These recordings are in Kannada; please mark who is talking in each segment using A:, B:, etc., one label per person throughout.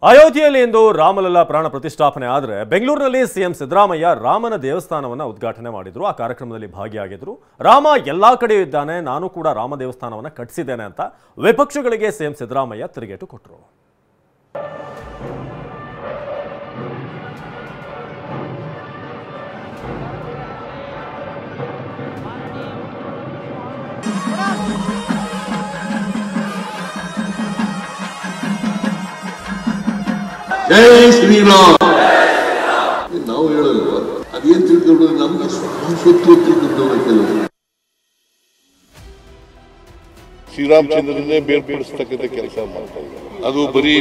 A: ಅಯೋಧ್ಯೆಯಲ್ಲಿ ಇಂದು ರಾಮಲಲ್ಲಾ ಪ್ರಾಣ ಪ್ರತಿಷ್ಠಾಪನೆ ಆದರೆ ಬೆಂಗಳೂರಿನಲ್ಲಿ ಸಿಎಂ ಸಿದ್ದರಾಮಯ್ಯ ರಾಮನ ದೇವಸ್ಥಾನವನ್ನು ಉದ್ಘಾಟನೆ ಮಾಡಿದ್ರು. ಆ ಕಾರ್ಯಕ್ರಮದಲ್ಲಿ ಭಾಗಿಯಾಗಿದ್ರು. ರಾಮ ಎಲ್ಲಾ ಕಡೆಯೂ ಇದ್ದಾನೆ, ನಾನು ಕೂಡ ರಾಮ ದೇವಸ್ಥಾನವನ್ನು ಕಟ್ಟಿಸಿದ್ದೇನೆ ಅಂತ ವಿಪಕ್ಷಗಳಿಗೆ ಸಿಎಂ ಸಿದ್ದರಾಮಯ್ಯ ತಿರುಗೇಟು ಕೊಟ್ಟರು.
B: ಜೈ ಶ್ರೀರಾಮ್ ನಾವು ಹೇಳಲ್ವಾ? ಅದೇನ್ ತಿಳ್ಕೊಂಡ್ರೆ ನಮ್ಗೆ ಸ್ವತ್ತು ತಿಳ್ಕೊಂಡವ್ರೆ ಕೆಲವರು.
C: ಶ್ರೀರಾಮಚಂದ್ರನ್ನೇ ಬೇರ್ಪಡಿಸ್ತಕ್ಕಂಥ ಕೆಲಸ ಮಾಡ್ತಾ ಇದ್ದಾರೆ. ಅದು ಬರೀ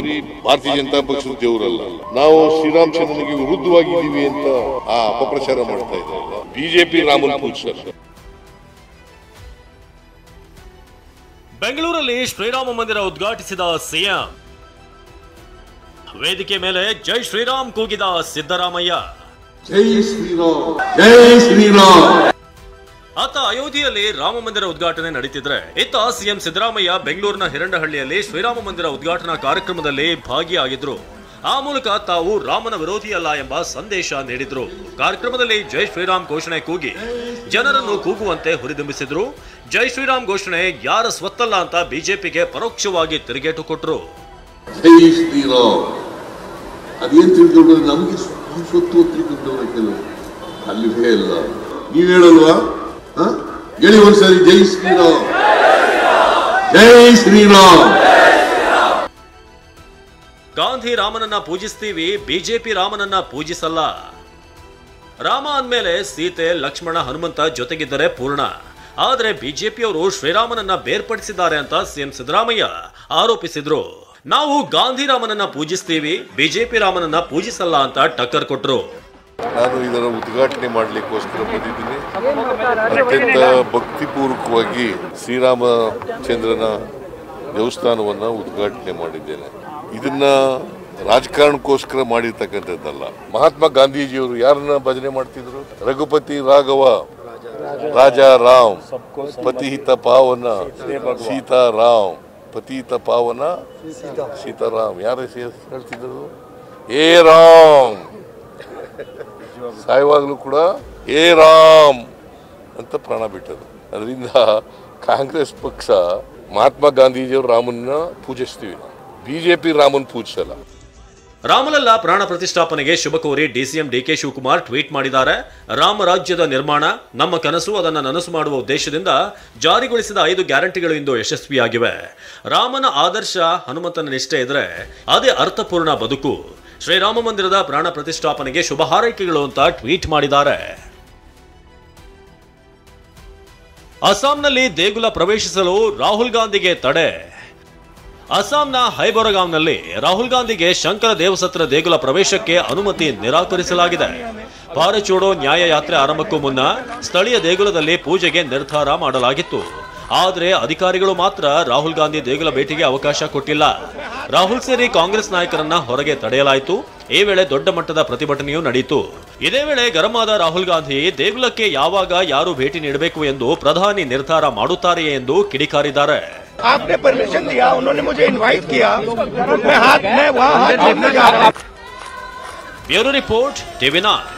C: ಭಾರತೀಯ ಜನತಾ ಪಕ್ಷದ ದೇವರಲ್ಲ, ನಾವು ಶ್ರೀರಾಮಚಂದ್ರನಿಗೆ ವಿರುದ್ಧವಾಗಿದ್ದೀವಿ ಅಂತ ಆ ಅಪಪ್ರಚಾರ ಮಾಡ್ತಾ ಇದ್ದಾರೆ. ಬಿಜೆಪಿ ರಾಮನ್ ಪೂಜಿಸಲ್ಲ.
A: ಬೆಂಗಳೂರಲ್ಲಿ ಶ್ರೀರಾಮ ಮಂದಿರ ಉದ್ಘಾಟಿಸಿದ ಸಿಎಂ, ವೇದಿಕೆ ಮೇಲೆ ಜೈ ಶ್ರೀರಾಮ್ ಕೂಗಿದ ಸಿದ್ದರಾಮಯ್ಯ.
B: ಜೈ ಶ್ರೀರಾಮ್, ಜೈ ಶ್ರೀರಾಮ್.
A: ಆತ ಅಯೋಧ್ಯೆಯಲ್ಲಿ ರಾಮ ಮಂದಿರ ಉದ್ಘಾಟನೆ ನಡೀತಿದ್ರೆ, ಇತ್ತ ಸಿಎಂ ಸಿದ್ದರಾಮಯ್ಯ ಬೆಂಗಳೂರಿನ ಹಿರಂಡಹಳ್ಳಿಯಲ್ಲಿ ಶ್ರೀರಾಮ ಮಂದಿರ ಉದ್ಘಾಟನಾ ಕಾರ್ಯಕ್ರಮದಲ್ಲಿ ಭಾಗಿಯಾಗಿದ್ರು. ಆ ಮೂಲಕ ತಾವು ರಾಮನ ವಿರೋಧಿಯಲ್ಲ ಎಂಬ ಸಂದೇಶ ನೀಡಿದ್ರು. ಕಾರ್ಯಕ್ರಮದಲ್ಲಿ ಜೈ ಶ್ರೀರಾಮ್ ಘೋಷಣೆ ಕೂಗಿ ಜನರನ್ನು ಕೂಗುವಂತೆ ಹುರಿದುಂಬಿಸಿದ್ರು. ಜೈ ಶ್ರೀರಾಮ್ ಘೋಷಣೆ ಯಾರ ಸ್ವತ್ತಲ್ಲ ಅಂತ ಬಿಜೆಪಿಗೆ ಪರೋಕ್ಷವಾಗಿ ತಿರುಗೇಟು ಕೊಟ್ಟರು.
B: ಜೈ ಶ್ರೀರಾಮ್ ಅದೇನ್ ತಿಳ್ಕೊಂಡ್ರೆ ನಮ್ಗೆ ಸ್ವತ್ತು ತಿಳ್ಕೊಂಡವ್ರೆ ಕೆಲವರು. ಅಲ್ಲಿವೇ ಇಲ್ಲ, ನೀವ್ ಹೇಳಲ್ವಾ? ಹೇಳಿ ಒಂದ್ಸರಿ ಜೈ ಶ್ರೀರಾಮ್, ಜೈ ಶ್ರೀರಾಮ್.
A: ಗಾಂಧಿ ರಾಮನನ್ನ ಪೂಜಿಸ್ತೀವಿ, ಬಿಜೆಪಿ ರಾಮನನ್ನ ಪೂಜಿಸಲ್ಲ. ರಾಮ ಅಂದ್ಮೇಲೆ ಸೀತೆ, ಲಕ್ಷ್ಮಣ, ಹನುಮಂತ ಜೊತೆಗಿದ್ದರೆ ಪೂರ್ಣ. ಆದರೆ ಬಿಜೆಪಿಯವರು ಶ್ರೀರಾಮನನ್ನ ಬೇರ್ಪಡಿಸಿದ್ದಾರೆ ಅಂತ ಸಿಎಂ ಸಿದ್ದರಾಮಯ್ಯ ಆರೋಪಿಸಿದ್ರು. ನಾವು ಗಾಂಧಿ ರಾಮನನ್ನ ಪೂಜಿಸ್ತೀವಿ, ಬಿಜೆಪಿ ರಾಮನನ್ನ ಪೂಜಿಸಲ್ಲ ಅಂತ ಟಕ್ಕರ್ ಕೊಟ್ರು.
C: ನಾನು ಇದರ ಉದ್ಘಾಟನೆ ಮಾಡಲಿಕ್ಕೋಸ್ಕರ ಬಂದಿದ್ದೀನಿ. ಅತ್ಯಂತ ಭಕ್ತಿಪೂರ್ವಕವಾಗಿ ಶ್ರೀರಾಮಚಂದ್ರನ ದೇವಸ್ಥಾನವನ್ನು ಉದ್ಘಾಟನೆ ಮಾಡಿದ್ದೇನೆ. ಇದನ್ನ ರಾಜಕಾರಣಕ್ಕೋಸ್ಕರ ಮಾಡಿರ್ತಕ್ಕಂಥದ್ದಲ್ಲ. ಮಹಾತ್ಮ ಗಾಂಧೀಜಿಯವರು ಯಾರನ್ನ ಭಜನೆ ಮಾಡ್ತಿದ್ರು? ರಘುಪತಿ ರಾಘವ ರಾಜಾ ರಾಮ್, ಪತಿಹಿತ ಪಾವನ ಸೀತಾರಾಮ್, ಪತಿಹಿತ ಪಾವನ ಸೀತಾರಾಮ್. ಯಾರು ಹೇಳ್ತಿದ್ರು? ಏ ರಾಮ್. ಸಾಯುವಾಗಲೂ ಕೂಡ ಏ ರಾಮ್ ಅಂತ ಪ್ರಾಣ ಬಿಟ್ಟರು. ಅದರಿಂದ ಕಾಂಗ್ರೆಸ್ ಪಕ್ಷ ಮಹಾತ್ಮ ಗಾಂಧೀಜಿಯವರು ರಾಮನ್ನ ಪೂಜಿಸ್ತೀವಿ, ಬಿಜೆಪಿ ರಾಮನ್ ಪೂಜಿಸಲ್ಲ.
A: ರಾಮಲಲ್ಲಾ ಪ್ರಾಣ ಪ್ರತಿಷ್ಠಾಪನೆಗೆ ಶುಭ ಕೋರಿ ಡಿಸಿಎಂ ಡಿಕೆ ಶಿವಕುಮಾರ್ ಟ್ವೀಟ್ ಮಾಡಿದ್ದಾರೆ. ರಾಮ ರಾಜ್ಯದ ನಿರ್ಮಾಣ ನಮ್ಮ ಕನಸು, ಅದನ್ನು ನನಸು ಮಾಡುವ ಉದ್ದೇಶದಿಂದ ಜಾರಿಗೊಳಿಸಿದ 5 ಗ್ಯಾರಂಟಿಗಳು ಇಂದು ಯಶಸ್ವಿಯಾಗಿವೆ. ರಾಮನ ಆದರ್ಶ, ಹನುಮಂತನ ನಿಷ್ಠೆ ಇದ್ರೆ ಅದೇ ಅರ್ಥಪೂರ್ಣ ಬದುಕು. ಶ್ರೀರಾಮ ಮಂದಿರದ ಪ್ರಾಣ ಪ್ರತಿಷ್ಠಾಪನೆಗೆ ಶುಭ ಹಾರೈಕೆಗಳು ಅಂತ ಟ್ವೀಟ್ ಮಾಡಿದ್ದಾರೆ. ಅಸ್ಸಾಂನಲ್ಲಿ ದೇಗುಲ ಪ್ರವೇಶಿಸಲು ರಾಹುಲ್ ಗಾಂಧಿಗೆ ತಡೆ. ಅಸ್ಸಾಂನ ಹೈಬೊರಗಾಂವ್ನಲ್ಲಿ ರಾಹುಲ್ ಗಾಂಧಿಗೆ ಶಂಕರ ದೇವಸತ್ರ ದೇಗುಲ ಪ್ರವೇಶಕ್ಕೆ ಅನುಮತಿ ನಿರಾಕರಿಸಲಾಗಿದೆ. ಭಾರತ್ ಜೋಡೋ ನ್ಯಾಯ ಯಾತ್ರೆ ಆರಂಭಕ್ಕೂ ಮುನ್ನ ಸ್ಥಳೀಯ ದೇಗುಲದಲ್ಲಿ ಪೂಜೆಗೆ ನಿರ್ಧಾರ ಮಾಡಲಾಗಿತ್ತು. ಆದರೆ ಅಧಿಕಾರಿಗಳು ಮಾತ್ರ ರಾಹುಲ್ ಗಾಂಧಿ ದೇಗುಲ ಭೇಟಿಗೆ ಅವಕಾಶ ಕೊಟ್ಟಿಲ್ಲ. ರಾಹುಲ್ ಸೇರಿ ಕಾಂಗ್ರೆಸ್ ನಾಯಕರನ್ನ ಹೊರಗೆ ತಡೆಯಲಾಯಿತು. ಈ ವೇಳೆ ದೊಡ್ಡ ಮಟ್ಟದ ಪ್ರತಿಭಟನೆಯೂ ನಡೆಯಿತು. ಇದೇ ವೇಳೆ ಗರಂ ಆದ ರಾಹುಲ್ ಗಾಂಧಿ ದೇಗುಲಕ್ಕೆ ಯಾವಾಗ ಯಾರು ಭೇಟಿ ನೀಡಬೇಕು ಎಂದು ಪ್ರಧಾನಿ ನಿರ್ಧಾರ ಮಾಡುತ್ತಾರೆಯೇ ಎಂದು ಕಿಡಿಕಾರಿದ್ದಾರೆ.
D: आपने परमिशन दिया, उन्होंने मुझे इनवाइट किया, मैं वहाँ हाथ जोड़ने जा रहा हूँ।
A: Bureau report, TV9।